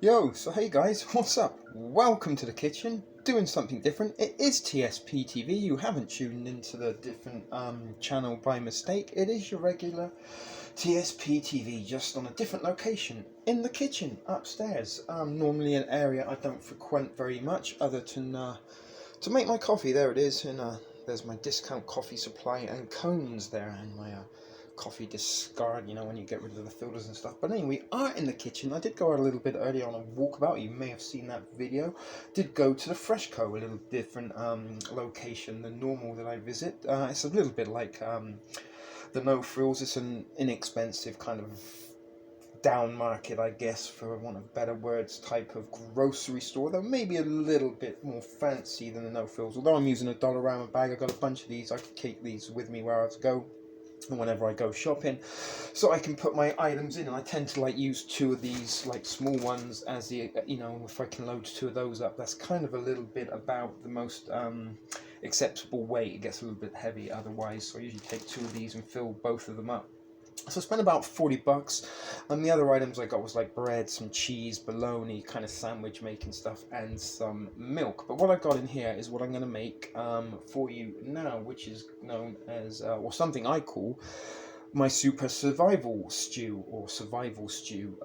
Yo, so hey guys, what's up? Welcome to the kitchen, doing something different. It is TSP TV. You haven't tuned into the different channel by mistake. It is your regular TSP TV, just on a different location, in the kitchen, upstairs. Normally an area I don't frequent very much, other than to make my coffee. There it is, and there's my discount coffee supply and cones there, and my coffee discard, you know, when you get rid of the filters and stuff. But anyway, we are in the kitchen. I did go out a little bit earlier on a walkabout. You may have seen that video. Did go to the Fresh Co, a little different location than normal that I visit. It's a little bit like the No Frills. It's an inexpensive kind of down market, I guess, for want of better words, type of grocery store, though maybe a little bit more fancy than the No Frills. Although I'm using a Dollarama bag, I got a bunch of these. I could keep these with me where I go whenever I go shopping, so I can put my items in. And I tend to like use two of these like small ones as the, you know, if I can load two of those up, that's kind of a little bit about the most acceptable weight. It gets a little bit heavy otherwise, so I usually take two of these and fill both of them up. So I spent about $40, and the other items I got was like bread, some cheese, bologna, kind of sandwich making stuff, and some milk. But what I got in here is what I'm going to make for you now, which is known as, or something I call, my super survival stew, or survival stew.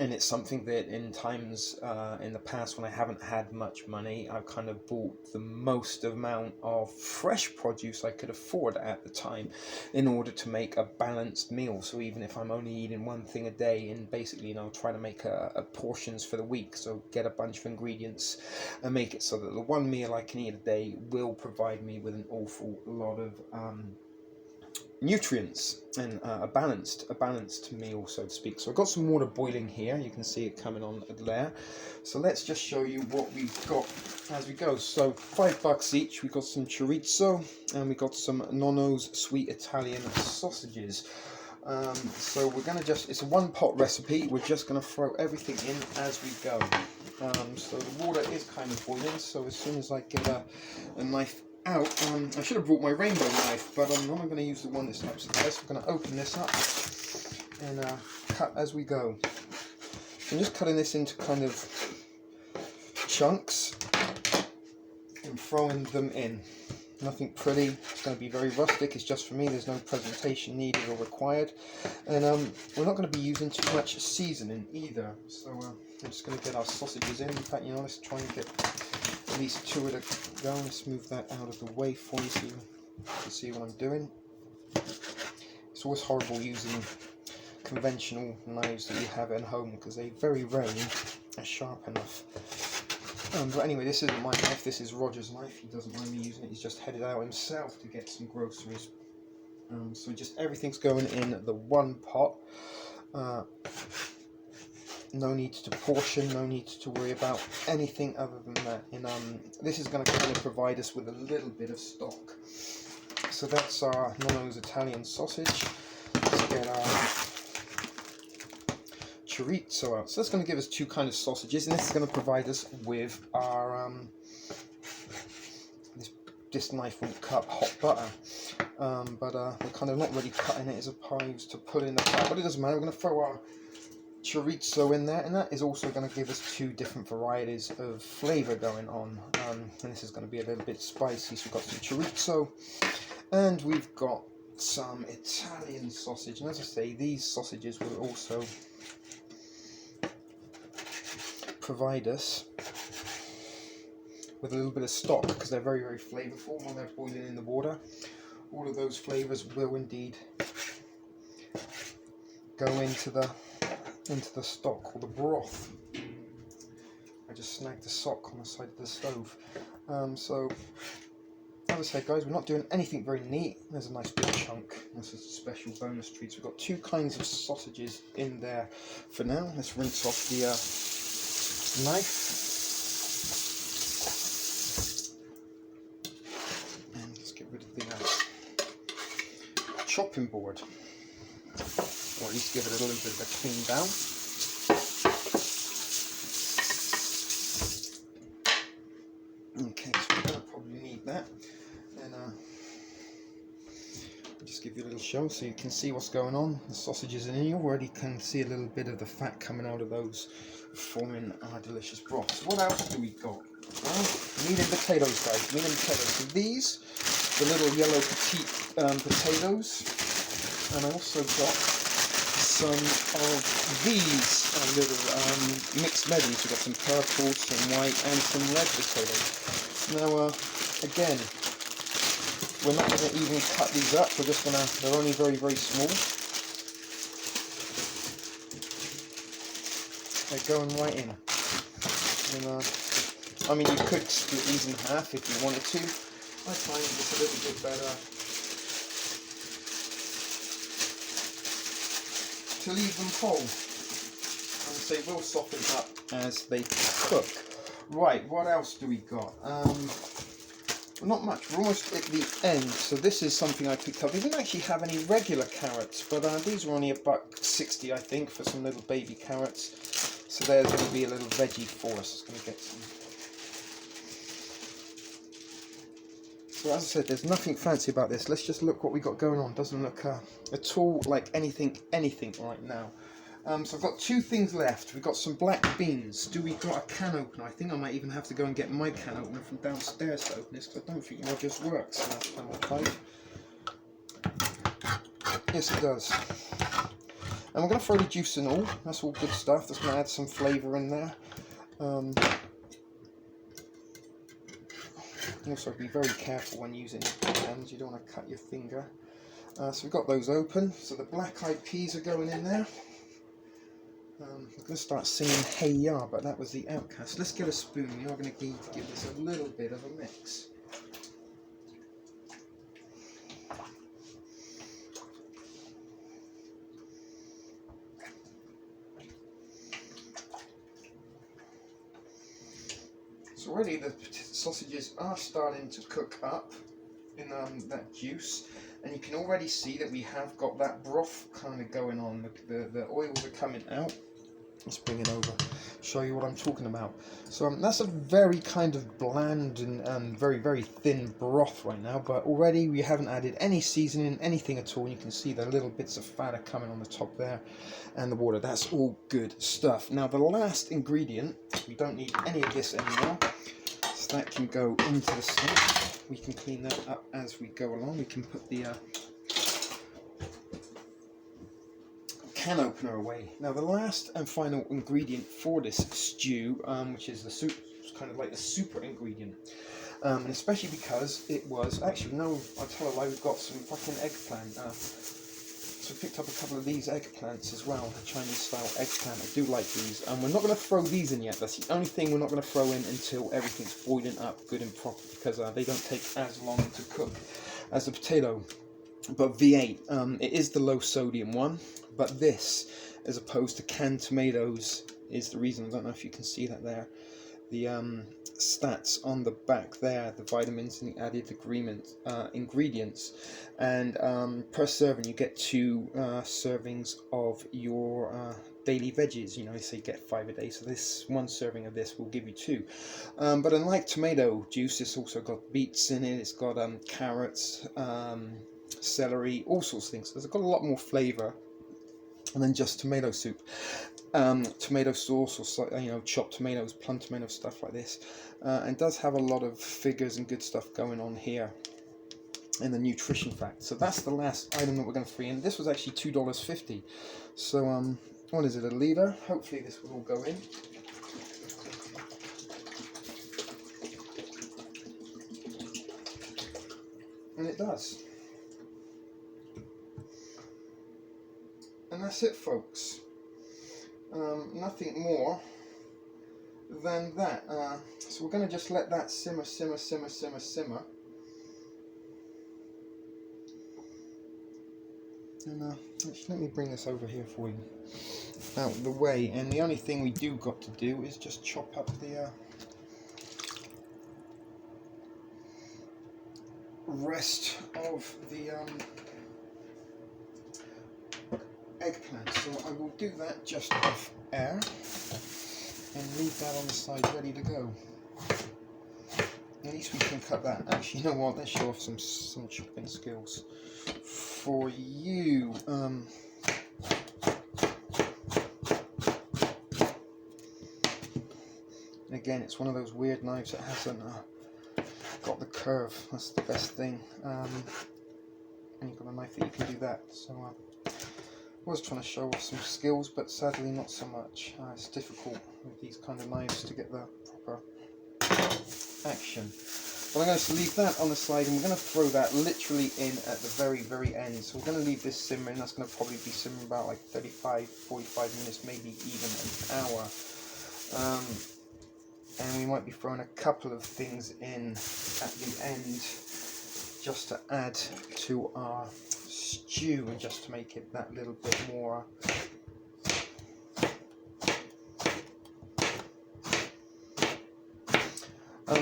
And it's something that in times in the past when I haven't had much money, I've kind of bought the most amount of fresh produce I could afford at the time in order to make a balanced meal. So even if I'm only eating one thing a day, and basically, you know, try to make a portions for the week, so get a bunch of ingredients and make it so that the one meal I can eat a day will provide me with an awful lot of nutrients and a balanced meal, so to speak. So I've got some water boiling here. You can see it coming on there. So let's just show you what we've got as we go. So $5 each. We got some chorizo, and we got some Nonno's sweet Italian sausages. So we're gonna it's a one pot recipe. We're just gonna throw everything in as we go. So the water is kind of boiling, so as soon as I get a knife out, I should have brought my rainbow knife, but I'm not going to use the one that's upstairs. We're going to open this up and cut as we go. I'm just cutting this into kind of chunks and throwing them in. Nothing pretty. It's going to be very rustic. It's just for me. There's no presentation needed or required, and we're not going to be using too much seasoning either. So I'm just going to get our sausages in. In fact, you know, let's try and get at least two at a go. Let's move that out of the way for you so you can see what I'm doing. It's always horrible using conventional knives that you have at home because they very rarely are sharp enough. But anyway, this isn't my knife, this is Roger's knife. He doesn't mind me using it. He's just headed out himself to get some groceries. So just everything's going in the one pot. No need to portion, no need to worry about anything other than that. And this is going to kind of provide us with a little bit of stock. So that's our Nonno's Italian sausage. Let's get our chorizo out. So that's going to give us two kind of sausages, and this is going to provide us with our this knife won't cut hot butter, but we're kind of not really cutting it as opposed to put it in the pot, but it doesn't matter. We're going to throw our chorizo in there, and that is also going to give us two different varieties of flavor going on, and this is going to be a little bit spicy. So we've got some chorizo and we've got some Italian sausage, and as I say, these sausages will also provide us with a little bit of stock because they're very, very flavorful when they're boiling in the water. All of those flavors will indeed go into the stock, or the broth. I just snagged the sock on the side of the stove. So as I said, guys, we're not doing anything very neat. There's a nice big chunk. This is a special bonus treat. So we've got two kinds of sausages in there for now. Let's rinse off the knife. And let's get rid of the chopping board, or at least give it a little bit of a clean down. Okay, so we're going to probably need that, and give you a little show so you can see what's going on. The sausages in here, you already can see a little bit of the fat coming out of those, forming our delicious broth. So what else do we got? Well, meat and potatoes, guys, meat and potatoes. So these, the little yellow petite potatoes, and I also got some of these little mixed medleys. We've got some purple, some white, and some red potatoes. Now, again, we're not going to even cut these up. We're just going to, they're only very, very small. They're going right in. And, I mean, you could split these in half if you wanted to. I find it's a little bit better to leave them whole, and they will soften up as they cook. Right, what else do we got? Not much, we're almost at the end. So this is something I picked up. We didn't actually have any regular carrots, but these were only $1.60 I think for some little baby carrots. So there's going to be a little veggie for us. It's going to get some. So as I said, there's nothing fancy about this. Let's just look what we got going on. Doesn't look at all like anything right now. So I've got two things left. We've got some black beans. Do we got a can opener? I think I might even have to go and get my can opener from downstairs to open this, because I don't think mine just works last time I tried. Yes, it does. And we're going to throw the juice in all. That's all good stuff. That's going to add some flavour in there. Also, be very careful when using your hands. You don't want to cut your finger. So we've got those open. So the black-eyed peas are going in there. I'm going to start singing Hey Ya, but that was the Outcast. Let's get a spoon. We are going to need to give this a little bit of a mix. So already the sausages are starting to cook up in that juice, and you can already see that we have got that broth kind of going on. The oils are coming out. Let's bring it over, show you what I'm talking about. So that's a very kind of bland and very, very thin broth right now, but already we haven't added any seasoning, anything at all. And you can see the little bits of fat are coming on the top there, and the water. That's all good stuff. Now the last ingredient, we don't need any of this anymore, so that can go into the sink. We can clean that up as we go along. We can put the can opener away. Now the last and final ingredient for this stew, which is the soup, it's kind of like the super ingredient, and especially because it was actually, no, I tell a lie, we've got some fucking eggplant. So we picked up a couple of these eggplants as well, the Chinese style eggplant. I do like these, and we're not going to throw these in yet. That's the only thing we're not going to throw in until everything's boiling up good and proper, because they don't take as long to cook as the potato. But V8, it is the low sodium one, but this, as opposed to canned tomatoes, is the reason. I don't know if you can see that there. The stats on the back there, the vitamins and the added ingredients, and per serving you get 2 servings of your daily veggies. You know, they say get 5 a day, so this 1 serving of this will give you 2. But unlike tomato juice, it's also got beets in it. It's got carrots, celery, all sorts of things. So it's got a lot more flavour than just tomato soup. Tomato sauce, or you know, chopped tomatoes, plum tomatoes, stuff like this, and does have a lot of figures and good stuff going on here in the nutrition fact. So that's the last item that we're going to throw in. This was actually $2.50. So what is it, a litre? Hopefully this will all go in. And it does. And that's it, folks. Nothing more than that. So we're going to just let that simmer. And actually, let me bring this over here for you, out of the way. And the only thing we do got to do is just chop up the rest of the eggplant. So I will do that just off air and leave that on the side ready to go. At least we can cut that. Actually, you know what? Let's show off some chopping skills. for you. Again, it's one of those weird knives that hasn't got the curve. That's the best thing. And you've got a knife that you can do that. So I was trying to show off some skills, but sadly not so much. It's difficult with these kind of knives to get the proper action. But I'm going to leave that on the side, and we're going to throw that literally in at the very, very end. So we're going to leave this simmering. That's going to probably be simmering about like 35, 45 minutes, maybe even an hour. And we might be throwing a couple of things in at the end just to add to our stew and just to make it that little bit more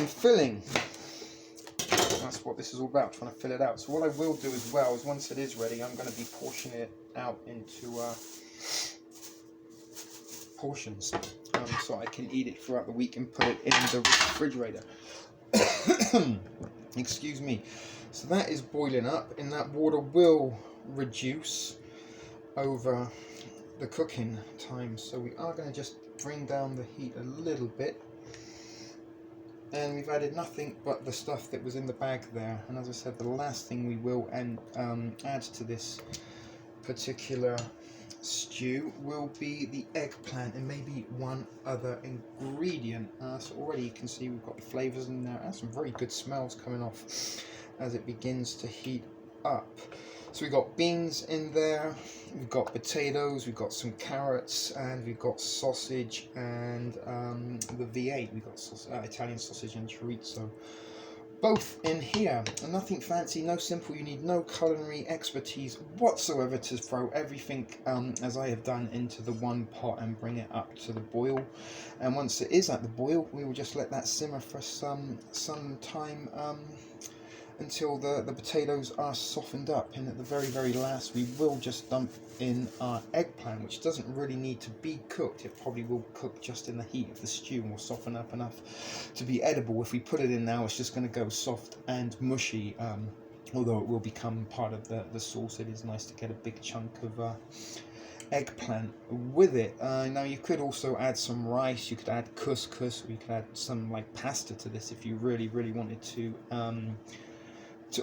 filling. That's what this is all about, trying to fill it out. So what I will do as well is once it is ready, I'm going to be portioning it out into portions, so I can eat it throughout the week and put it in the refrigerator. Excuse me. So that is boiling up, and that water will reduce over the cooking time. So we are going to just bring down the heat a little bit. And we've added nothing but the stuff that was in the bag there. And as I said, the last thing we will add to this particular stew will be the eggplant and maybe one other ingredient. So already you can see we've got the flavours in there, and some very good smells coming off as it begins to heat up. So we've got beans in there, we've got potatoes, we've got some carrots, and we've got sausage and the V8. We've got Italian sausage and chorizo. Both in here, and nothing fancy, no simple. You need no culinary expertise whatsoever to throw everything as I have done into the one pot and bring it up to the boil. And once it is at the boil, we will just let that simmer for some time until the potatoes are softened up. And at the very, very last, we will just dump in our eggplant, which doesn't really need to be cooked. It probably will cook just in the heat of the stew and will soften up enough to be edible. If we put it in now, it's just going to go soft and mushy, although it will become part of the sauce. It is nice to get a big chunk of eggplant with it. Now you could also add some rice, you could add couscous, or you could add some like pasta to this if you really, really wanted to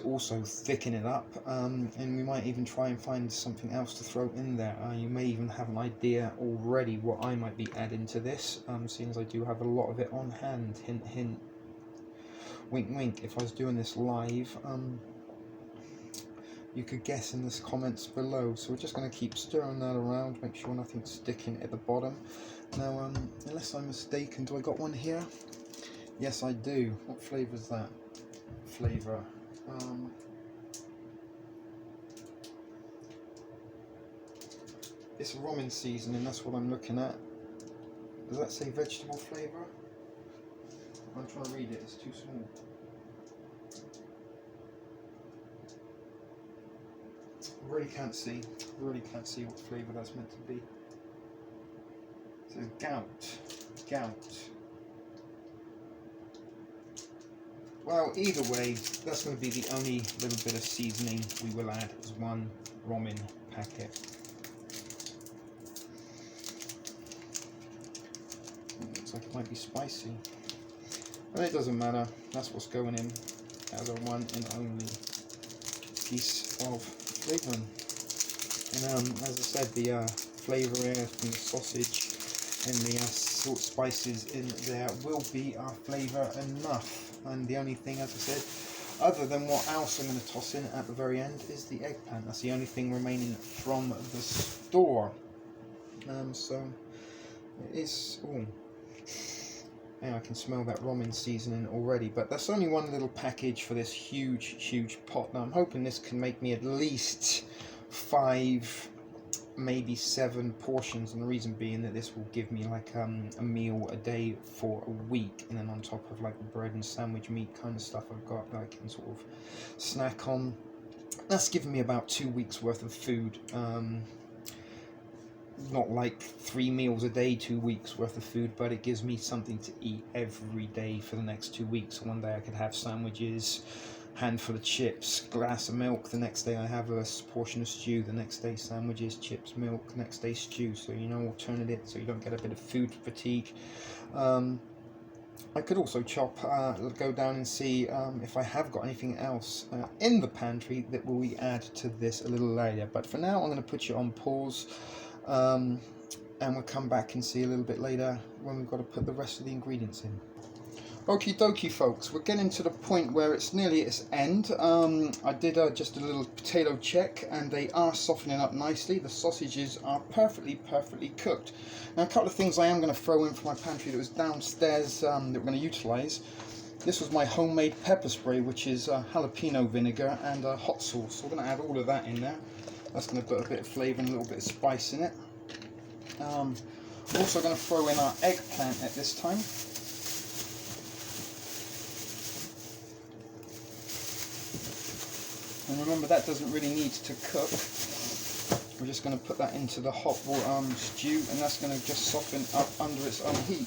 also thicken it up, and we might even try and find something else to throw in there. You may even have an idea already what I might be adding to this, seeing as I do have a lot of it on hand. Hint, hint, wink, wink. If I was doing this live, you could guess in the comments below. So we're just going to keep stirring that around, make sure nothing's sticking at the bottom. Now, unless I'm mistaken, do I got one here? Yes, I do. What flavour is that? Flavour. It's ramen seasoning, that's what I'm looking at. Does that say vegetable flavour? I'm trying to read it, it's too small. Really can't see what flavour that's meant to be. It says gout. Well, either way, that's going to be the only little bit of seasoning we will add as one ramen packet. Looks like it might be spicy, but it doesn't matter. That's what's going in as a one and only piece of flavouring. And as I said, the flavour from the sausage and the salt spices in there will be our flavour enough. And the only thing, as I said, other than what else I'm going to toss in at the very end, is the eggplant. That's the only thing remaining from the store. So it is. Ooh. Yeah, I can smell that ramen seasoning already. But that's only one little package for this huge, huge pot. Now I'm hoping this can make me at least 5, maybe 7 portions, and the reason being that this will give me like a meal a day for a week, and then on top of like the bread and sandwich meat kind of stuff I've got that I can sort of snack on. That's given me about 2 weeks worth of food. Not like 3 meals a day, 2 weeks worth of food, but it gives me something to eat every day for the next 2 weeks. So one day I could have sandwiches, handful of chips, glass of milk. The next day I have a portion of stew. The next day sandwiches, chips, milk. The next day stew. So you know, alternate it so you don't get a bit of food fatigue. I could also go down and see if I have got anything else in the pantry that will we add to this a little later. But for now, I'm going to put you on pause, and we'll come back and see a little bit later when we've got to put the rest of the ingredients in. Okie dokie, folks, we're getting to the point where it's nearly its end. I did just a little potato check, and they are softening up nicely. The sausages are perfectly cooked. Now, a couple of things I am going to throw in from my pantry that was downstairs that we're going to utilise. This was my homemade pepper spray, which is jalapeno vinegar and hot sauce. So we're going to add all of that in there. That's going to put a bit of flavour and a little bit of spice in it. We're also going to throw in our eggplant at this time. And remember, that doesn't really need to cook. We're just going to put that into the hot water stew, and that's going to just soften up under its own heat.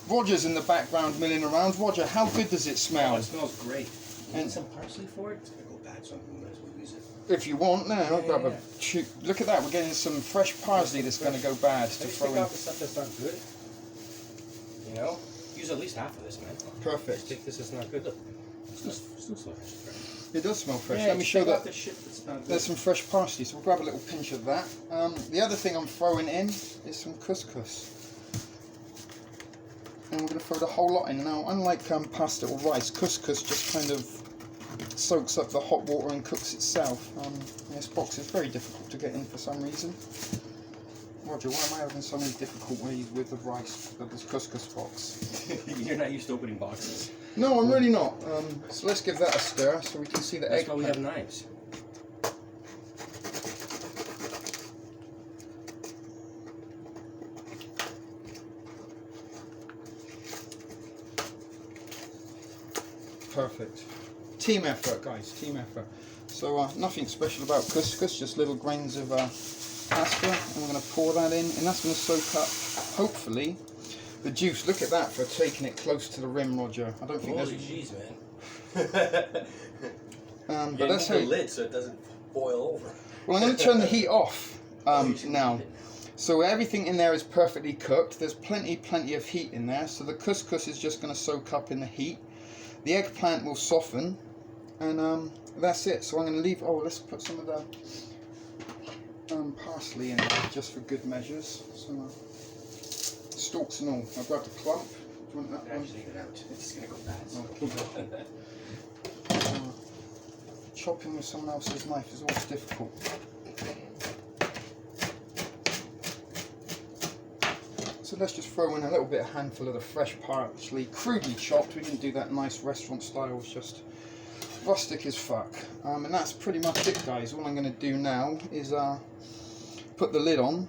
Roger's in the background milling around. Roger, how good does it smell? Oh, it smells great. You need some parsley for it? It's going to go bad, so I might as well use it. If you want, no, I'll grab a chew. Look at that, we're getting some fresh parsley that's going to go bad to throw in. Take out the stuff that's not good. You know? Use at least half of this, man. Perfect. Just take this that's not good. Look. It still smells fresh. It does smell fresh. Yeah, Let me show that the shit that's not good. there's some fresh parsley, so we'll grab a little pinch of that. The other thing I'm throwing in is some couscous. And we're going to throw the whole lot in. Now, unlike pasta or rice, couscous just kind of soaks up the hot water and cooks itself. This box is very difficult to get in for some reason. Roger, why am I having so many difficulties with the rice, with this couscous box? You're not used to opening boxes. No, I'm really not. So let's give that a stir so we can see the egg. That's why we have knives. Perfect. Team effort, guys, team effort. So nothing special about couscous, just little grains of pasta, and we're going to pour that in, and that's going to soak up, hopefully, the juice. Look at that for taking it close to the rim, Roger. I don't think Holy jeez, man. but that's how the lid so it doesn't boil over. Well, I'm going to turn the heat off now. So everything in there is perfectly cooked. There's plenty of heat in there, so the couscous is just going to soak up in the heat. The eggplant will soften, and that's it. So I'm going to leave. Oh, let's put some of the parsley in there just for good measures. So stalks and all. I've got the clump. Do you want that one? Leave it out. It's going to go bad. Oh, keep it. Chopping with someone else's knife is always difficult. So let's just throw in a little bit, handful of the fresh parsley, crudely chopped. We didn't do that nice restaurant style, it's just rustic as fuck. And that's pretty much it, guys. All I'm going to do now is put the lid on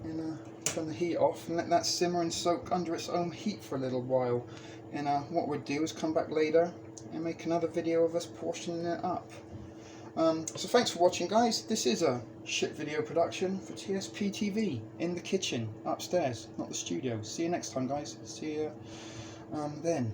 and turn the heat off and let that simmer and soak under its own heat for a little while. And what we'll do is come back later and make another video of us portioning it up. So thanks for watching, guys. This is a shit video production for TSP TV in the kitchen upstairs, not the studio. See you next time, guys. See you then.